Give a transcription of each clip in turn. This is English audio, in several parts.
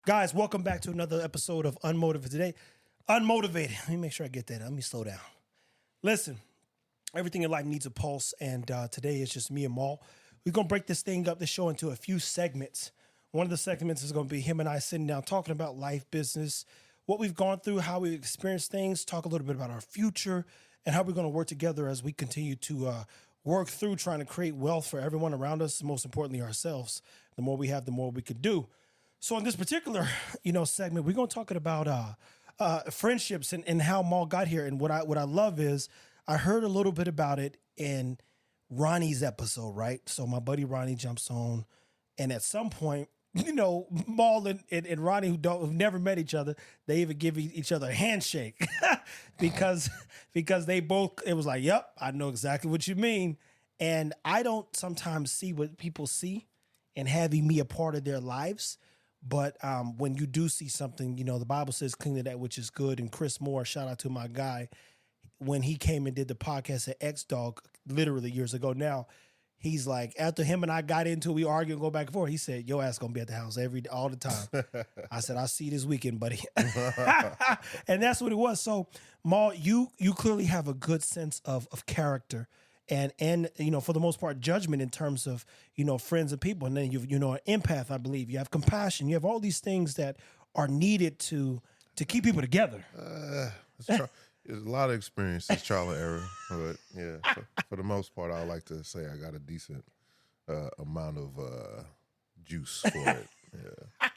Guys, welcome back to another episode of Unmotivated today. Unmotivated. Let me make sure I get that. Let me slow down. Listen, everything in life needs a pulse, and today is just me and Maul. We're going to break this thing up, this show, into a few segments. One of the segments is going to be him and I sitting down talking about life, business, what we've gone through, how we've experienced things, talk a little bit about our future, and how we're going to work together as we continue to work through trying to create wealth for everyone around us, and most importantly, ourselves. The more we have, the more we can do. So in this particular, segment, we're going to talk about friendships and how Maul got here. And what I love is I heard a little bit about it in Ronnie's episode, right? So my buddy Ronnie jumps on, and at some point, Maul and Ronnie, who've never met each other, they even give each other a handshake because they both, it was like, yep, I know exactly what you mean. And I don't sometimes see what people see and having me a part of their lives. But when you do see something, the Bible says cling to that which is good. And Chris Moore, shout out to my guy, when he came and did the podcast at X-Dog literally years ago now, he's like, after him and I got into it, we argue and go back and forth. He said, your ass going to be at the house all the time. I said, I'll see you this weekend, buddy. And that's what it was. So, Maul, you clearly have a good sense of character. And for the most part, judgment in terms of, friends and people. And then you've, an empath, I believe. You have compassion. You have all these things that are needed to keep people together. There's a lot of experiences, trial and error. But, yeah, for the most part, I like to say I got a decent amount of juice for it. Yeah.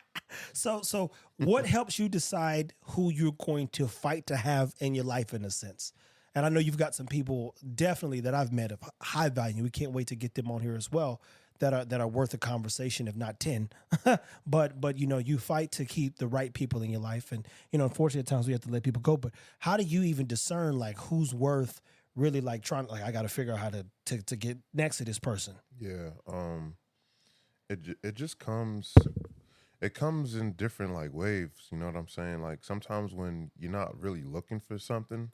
So what helps you decide who you're going to fight to have in your life in a sense? And I know you've got some people definitely that I've met of high value. We can't wait to get them on here as well that are worth a conversation, if not 10. but you fight to keep the right people in your life. And, unfortunately, at times we have to let people go. But how do you even discern, like, who's worth really, like, trying, like, I got to figure out how to get next to this person? Yeah. It just comes... It comes in different, like, waves. You know what I'm saying? Like, sometimes when you're not really looking for something,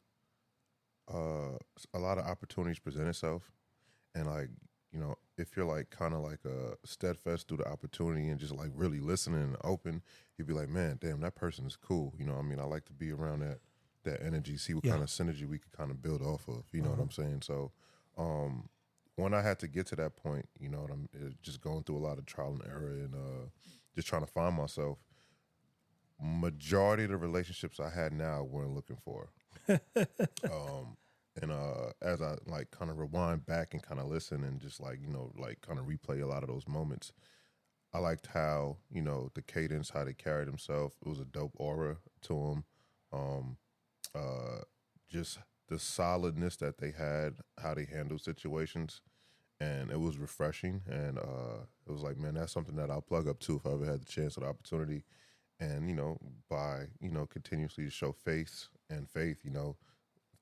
a lot of opportunities present itself, and like if you're like kind of like steadfast through the opportunity and just like really listening and open, you'd be like, man, damn, that person is cool. I like to be around that energy, see what kind of synergy we could kind of build off of. You know what I'm saying? So when I had to get to that point, just going through a lot of trial and error and just trying to find myself. Majority of the relationships I had now weren't looking for. And as I like kind of rewind back and kind of listen and just like, like kind of replay a lot of those moments, I liked how, the cadence, how they carried themselves. It was a dope aura to them. Just the solidness that they had, how they handled situations. And it was refreshing. And it was like, man, that's something that I'll plug up to if I ever had the chance or the opportunity. And, by, continuously to show faith,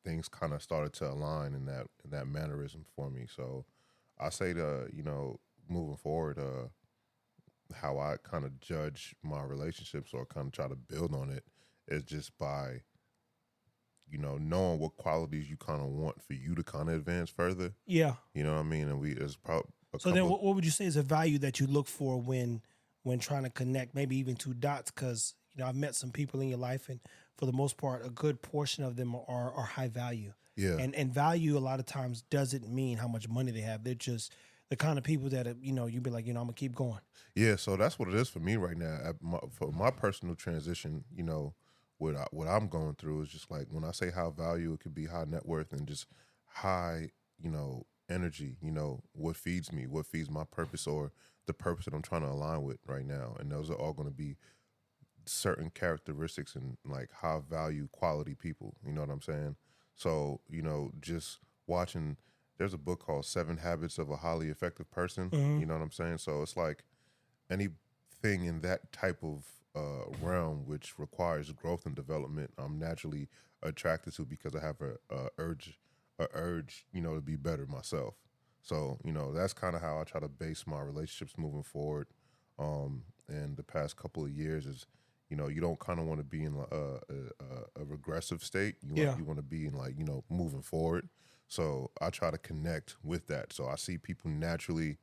things kind of started to align in that mannerism for me. So I say to, moving forward, how I kind of judge my relationships or kind of try to build on it is just by, knowing what qualities you kind of want for you to kind of advance further. Yeah. You know what I mean? And there's probably So then what would you say is a value that you look for when trying to connect maybe even two dots? Because, I've met some people in your life, and for the most part, a good portion of them are high value. Yeah. And value a lot of times doesn't mean how much money they have. They're just the kind of people that, you'd be like, I'm going to keep going. Yeah, so that's what it is for me right now. For my personal transition, what I'm going through is just like when I say high value, it could be high net worth and just high, energy, what feeds me, what feeds my purpose or the purpose that I'm trying to align with right now. And those are all going to be certain characteristics and like high value quality people, you know what I'm saying? So, just watching, there's a book called 7 Habits of a Highly Effective Person, you know what I'm saying? So it's like anything in that type of realm which requires growth and development, I'm naturally attracted to because I have a urge, to be better myself. So, that's kind of how I try to base my relationships moving forward. And the past couple of years is, you don't kind of want to be in a regressive state. You want to be in like, moving forward. So I try to connect with that. So I see people naturally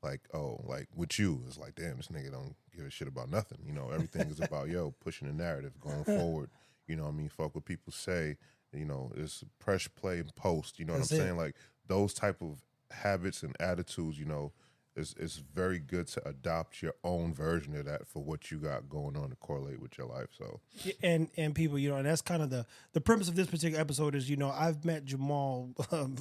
like, oh, like with you, it's like, damn, this nigga don't give a shit about nothing. You know, everything is about pushing the narrative, going forward. You know what I mean? Fuck what people say. You know, it's press play and post. You know That's what I'm it. saying? Like those type of habits and attitudes, you know, it's very good to adopt your own version of that for what you got going on to correlate with your life. So And people, you know, and that's kind of the premise of this particular episode is, you know, I've met Jamahl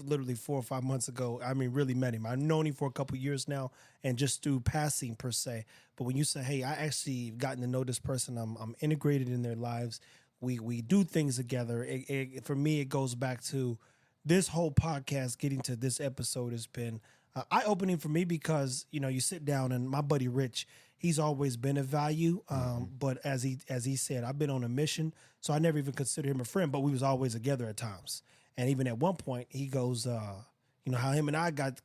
literally 4 or 5 months ago. I mean, really met him. I've known him for a couple years now, and just through passing per se. But when you say, hey, I actually gotten to know this person, I'm integrated in their lives. We do things together. For me, it goes back to this whole podcast. Getting to this episode has been eye-opening for me because, you know, you sit down and my buddy Rich, he's always been of value. But as he said, I've been on a mission, so I never even considered him a friend, but we was always together at times. And even at one point, he goes, you know, how him and I got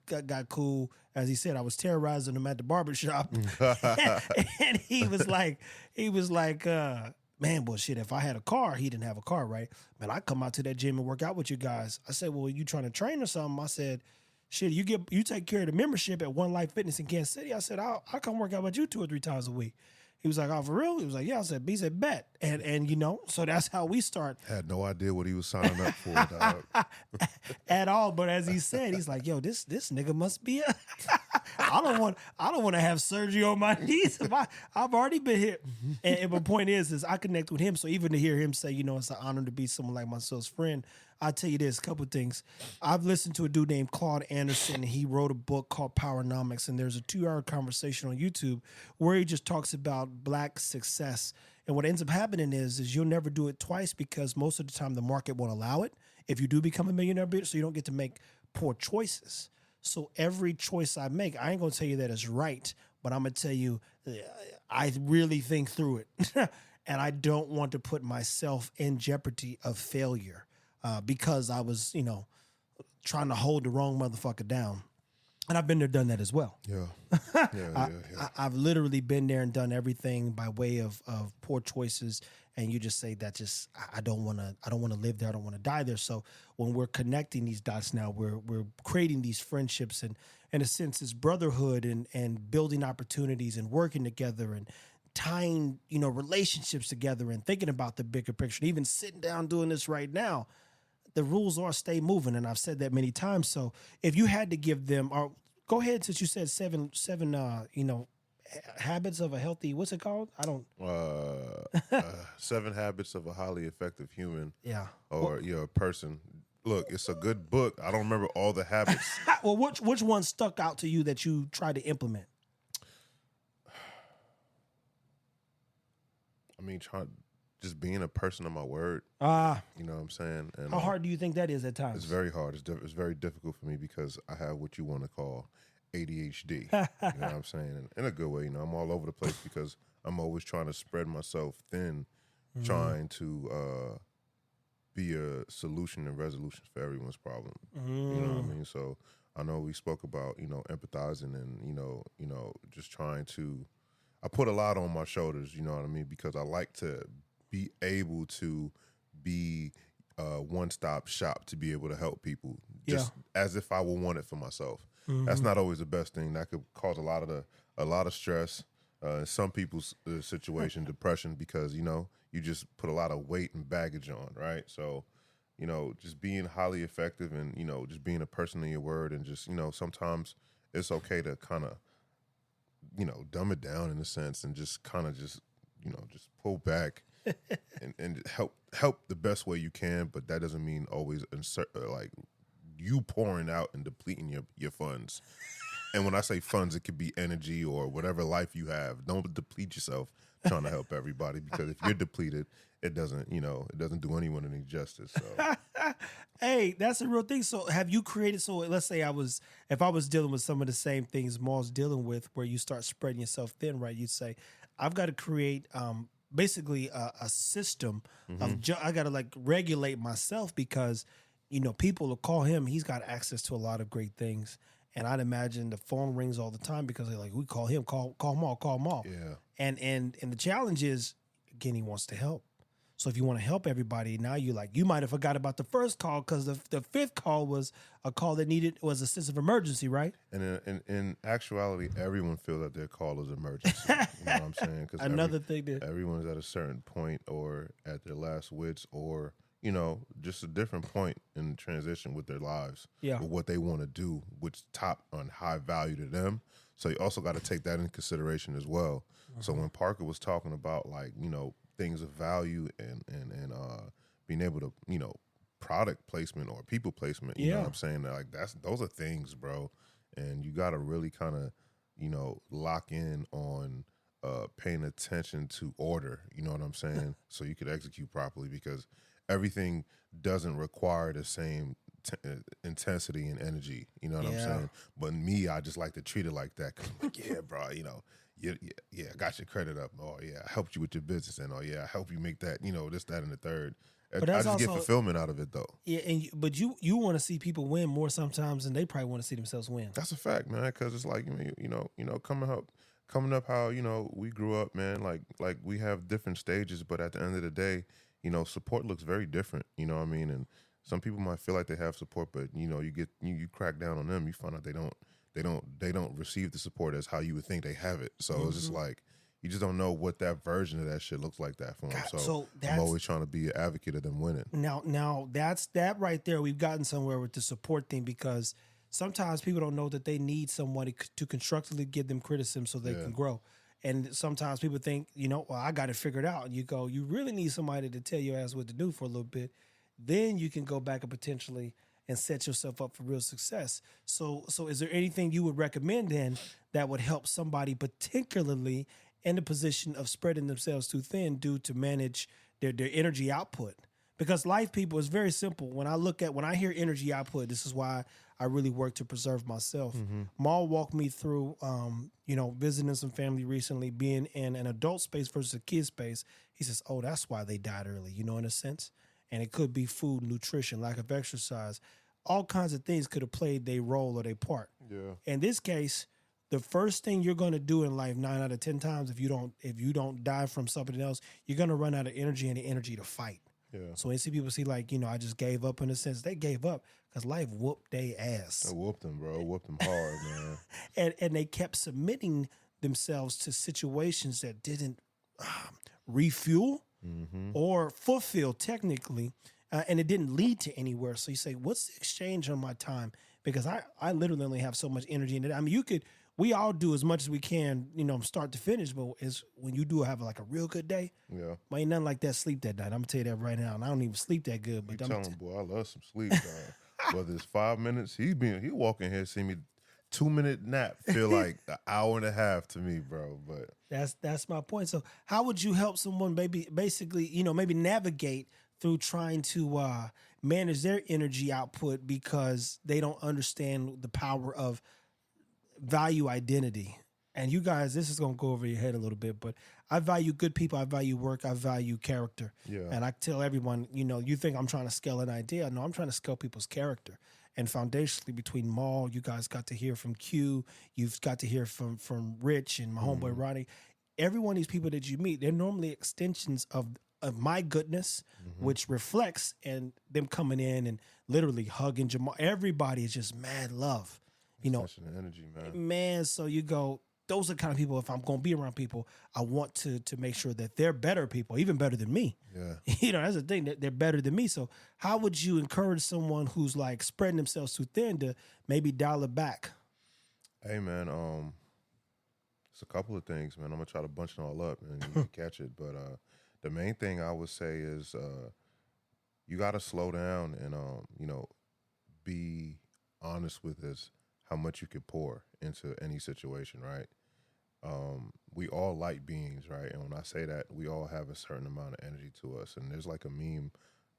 cool. As he said, I was terrorizing him at the barbershop. And he was like, man, well, shit, if I had a car, he didn't have a car, right? Man, I come out to that gym and work out with you guys. I said, well, you trying to train or something? I said, shit, you take care of the membership at One Life Fitness in Kansas City. I said, I'll come work out with you 2 or 3 times a week. He was like, oh, for real? He was like, yeah. I said, B said, bet. And you know, so that's how we start. had no idea what he was signing up for, dog. At all. But as he said, he's like, yo, this nigga must be I don't want to have surgery on my knees. I've already been hit. And the point is I connect with him. So even to hear him say, you know, it's an honor to be someone like myself's friend, I'll tell you this, a couple of things. I've listened to a dude named Claude Anderson. He wrote a book called Powernomics, and there's a 2-hour conversation on YouTube where he just talks about Black success. And what ends up happening is you'll never do it twice because most of the time the market won't allow it. If you do become a millionaire, so you don't get to make poor choices. So every choice I make, I ain't going to tell you that it's right, but I'm going to tell you I really think through it. And I don't want to put myself in jeopardy of failure. Because I was, you know, trying to hold the wrong motherfucker down. And I've been there, done that as well. Yeah. I've literally been there and done everything by way of poor choices. And you just say that I don't want to live there. I don't want to die there. So when we're connecting these dots now, we're creating these friendships and in a sense, it's brotherhood and building opportunities and working together and tying, you know, relationships together and thinking about the bigger picture. And even sitting down doing this right now, the rules are stay moving, and I've said that many times. So if you had to give them, or go ahead, since you said seven, you know, habits of a healthy, what's it called? I don't. 7 Habits of a Highly Effective Human. Yeah. Or a person. Look, it's a good book. I don't remember all the habits. Well, which one stuck out to you that you tried to implement? I mean, just being a person of my word. You know what I'm saying? And How hard do you think that is at times? It's very hard. It's very difficult for me because I have what you want to call ADHD. You know what I'm saying? And in a good way, you know, I'm all over the place because I'm always trying to spread myself thin, trying to be a solution and resolution for everyone's problem. You know what I mean? So I know we spoke about, you know, empathizing and, you know, just trying to, I put a lot on my shoulders, you know what I mean? Because I like to be able to be a one-stop shop to be able to help people just as if I would want it for myself. That's not always the best thing. That could cause a lot of stress. In some people's situation, depression, because, you know, you just put a lot of weight and baggage on, right? So, you know, just being highly effective and, you know, just being a person in your word and just, you know, sometimes it's okay to kind of, you know, dumb it down in a sense and just kind of just, you know, just pull back and help the best way you can. But that doesn't mean always like you pouring out and depleting your funds. And when I say funds, it could be energy or whatever life you have. Don't deplete yourself trying to help everybody, because if you're depleted, it doesn't do anyone any justice. So. Hey, that's a real thing. So have you created, so let's say if I was dealing with some of the same things Maul's dealing with, where you start spreading yourself thin, right? You'd say, I've got to create basically a system of, I got to like regulate myself because, you know, people will call him. He's got access to a lot of great things. And I'd imagine the phone rings all the time because they're like, we call him, call Maul. Yeah. And the challenge is, again, he wants to help. So if you want to help everybody, now you might have forgot about the first call because the fifth call was a call that was a sense of emergency, right? And in actuality, everyone feels that their call is emergency. You know what I'm saying? Because everyone's at a certain point or at their last wits or, just a different point in transition with their lives. Yeah. With what they want to do, which top on high value to them. So you also got to take that into consideration as well. Mm-hmm. So when Parker was talking about things of value and being able to, product placement or people placement, you know what I'm saying? Those are things, bro. And you got to really kind of, lock in on paying attention to order, you know what I'm saying? So you could execute properly because everything doesn't require the same intensity and energy, you know what I'm saying? But me, I just like to treat it like that because I'm like, yeah, bro, yeah, I got your credit up. Oh, yeah, I helped you with your business. And, oh, yeah, I help you make that, this, that, and the third. But I just get fulfillment out of it, though. Yeah, but you want to see people win more sometimes than they probably want to see themselves win. That's a fact, man, because it's like, coming up how, we grew up, man, like we have different stages, but at the end of the day, support looks very different, you know what I mean? And some people might feel like they have support, but, you crack down on them, you find out they don't receive the support as how you would think they have it. So it's just like you just don't know what that version of that shit looks like that for them. So I'm always trying to be an advocate of them winning. Now that's that right there. We've gotten somewhere with the support thing because sometimes people don't know that they need somebody to constructively give them criticism so they can grow. And sometimes people think, well, I got it figured out. And you really need somebody to tell your ass what to do for a little bit. Then you can go back and potentially and set yourself up for real success. So is there anything you would recommend then that would help somebody particularly in the position of spreading themselves too thin due to manage their energy output? Because life, people, is very simple. When I hear energy output, this is why I really work to preserve myself. Mm-hmm. Maul walked me through, visiting some family recently, being in an adult space versus a kid space. He says, oh, that's why they died early, in a sense. And it could be food, nutrition, lack of exercise. All kinds of things could have played their role or their part. Yeah. In this case, the first thing you're going to do in life 9 out of 10 times, if you don't die from something else, you're going to run out of energy and the energy to fight. Yeah. So when you see people I just gave up in a sense, they gave up because life whooped their ass. I whooped them, bro. Whooped them hard, man. and they kept submitting themselves to situations that didn't refuel or fulfill technically. And it didn't lead to anywhere. So you say, what's the exchange on my time? Because I literally only have so much energy in it. I mean, we all do as much as we can, start to finish. But it's when you do have like a real good day, ain't nothing like that sleep that night. I'm going to tell you that right now. And I don't even sleep that good. But I'm telling boy, I love some sleep, dog. Whether it's 5 minutes, he walk in here, see me 2-minute nap, feel like an hour and a half to me, bro. But that's my point. So how would you help someone maybe navigate through trying to manage their energy output because they don't understand the power of value identity? And you guys, this is going to go over your head a little bit, but I value good people. I value work. I value character. Yeah. And I tell everyone, you think I'm trying to scale an idea. No, I'm trying to scale people's character. And foundationally between Maul, you guys got to hear from Q. You've got to hear from Rich and my homeboy Ronnie. Every one of these people that you meet, they're normally extensions of my goodness, which reflects and them coming in and literally hugging Jamahl. Everybody is just mad love, such an energy, man. So you go, those are the kind of people, if I'm going to be around people, I want to make sure that they're better people, even better than me. Yeah. That's the thing, that they're better than me. So how would you encourage someone who's like spreading themselves too thin to maybe dial it back? Hey, man, it's a couple of things, man. I'm going to try to bunch it all up and you can catch it. But the main thing I would say is you got to slow down and, be honest with this, how much you could pour into any situation, right? We all light beings, right? And when I say that, we all have a certain amount of energy to us. And there's like a meme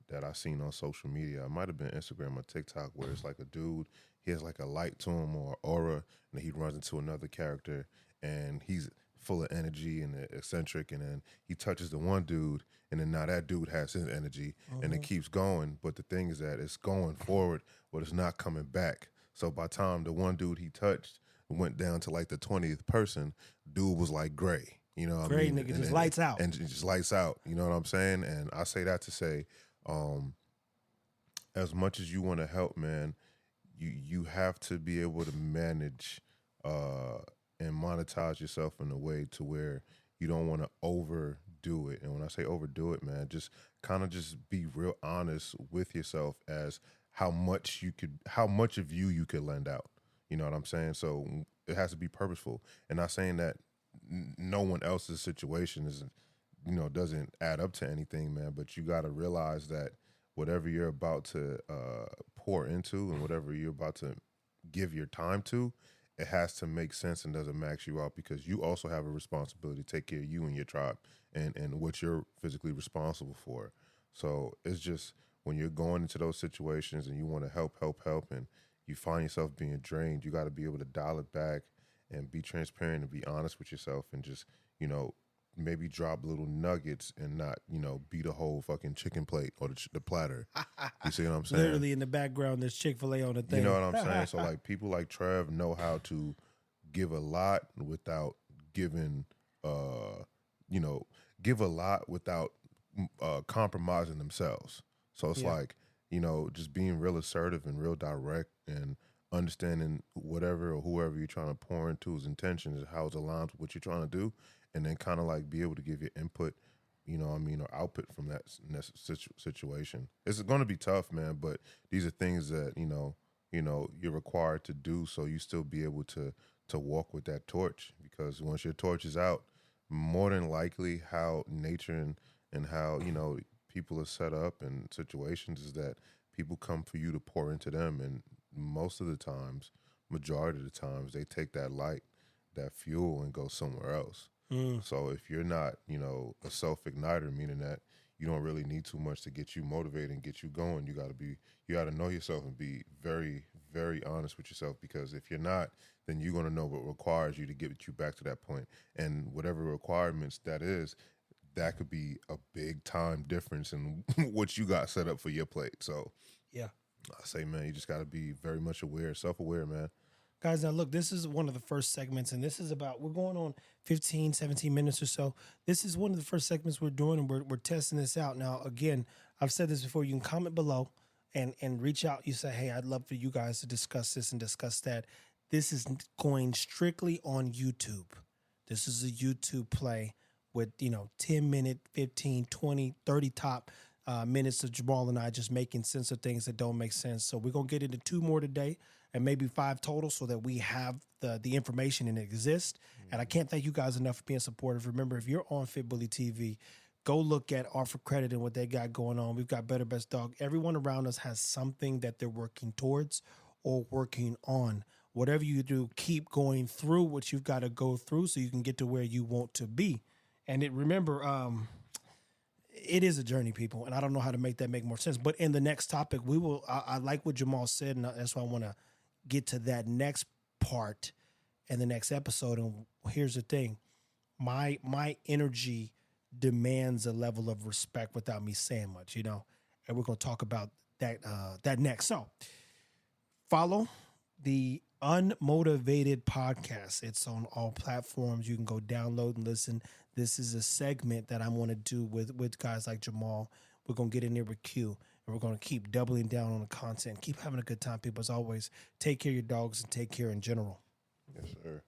that I seen on social media. It might have been Instagram or TikTok where it's like a dude, he has like a light to him or aura, and he runs into another character and he's full of energy and eccentric, and then he touches the one dude, and then now that dude has his energy, and it keeps going. But the thing is that it's going forward, but it's not coming back. So by the time the one dude he touched went down to like the 20th person, dude was like gray. You know what Great I mean? nigga, just lights out. And it just lights out. You know what I'm saying? And I say that to say, as much as you want to help, man, you have to be able to manage and monetize yourself in a way to where you don't want to overdo it. And when I say overdo it, man, just kind of just be real honest with yourself as how much of you could lend out. You know what I'm saying? So it has to be purposeful. And not saying that no one else's situation is, doesn't add up to anything, man. But you got to realize that whatever you're about to pour into and whatever you're about to give your time to, it has to make sense and doesn't max you out, because you also have a responsibility to take care of you and your tribe and what you're physically responsible for. So it's just when you're going into those situations and you want to help, and you find yourself being drained, you got to be able to dial it back and be transparent and be honest with yourself and just, maybe drop little nuggets and not, beat a whole fucking chicken plate or the platter. You see what I'm saying? Literally in the background, there's Chick-fil-A on the thing. You know what I'm saying? So like people like Trev know how to give a lot without giving, give a lot without compromising themselves. So it's like, just being real assertive and real direct and understanding whatever or whoever you're trying to pour into his intentions and how it aligns with what you're trying to do, and then kind of like be able to give your input, or output from that situation. It's going to be tough, man, but these are things that, you're required to do so you still be able to walk with that torch, because once your torch is out, more than likely how nature and how, people are set up in situations is that people come for you to pour into them, and most of the times, majority of the times, they take that light, that fuel, and go somewhere else. So if you're not, a self-igniter, meaning that you don't really need too much to get you motivated and get you going, you got to know yourself and be very, very honest with yourself, because if you're not, then you're going to know what requires you to get you back to that point. And whatever requirements that is, that could be a big time difference in what you got set up for your plate. So yeah. I say, man, you just got to be very much aware, self-aware, man. Guys, now look, this is one of the first segments, and this is we're going on 15, 17 minutes or so. This is one of the first segments we're doing, and we're testing this out. Now, again, I've said this before. You can comment below and reach out. You say, hey, I'd love for you guys to discuss this and discuss that. This is going strictly on YouTube. This is a YouTube play with, 10-minute, 15, 20, 30 top minutes of Jamahl and I just making sense of things that don't make sense. So we're going to get into 2 more today, and maybe 5 total, so that we have the information and it exists. And I can't thank you guys enough for being supportive. Remember, if you're on Fit Bully TV, go look at Offer Credit and what they got going on. We've got Better Best Dog. Everyone around us has something that they're working towards or working on. Whatever you do, keep going through what you've got to go through so you can get to where you want to be. And remember, it is a journey, people, and I don't know how to make that make more sense. But in the next topic, I like what Jamahl said, and that's why I want to get to that next part in the next episode. And here's the thing. My energy demands a level of respect without me saying much, and we're going to talk about that next. So follow the Unmotivated Podcast. It's on all platforms. You can go download and listen. This is a segment that I want to do with guys like Jamahl. We're going to get in there with Q, and we're going to keep doubling down on the content. Keep having a good time, people. As always, take care of your dogs and take care in general. Yes, sir.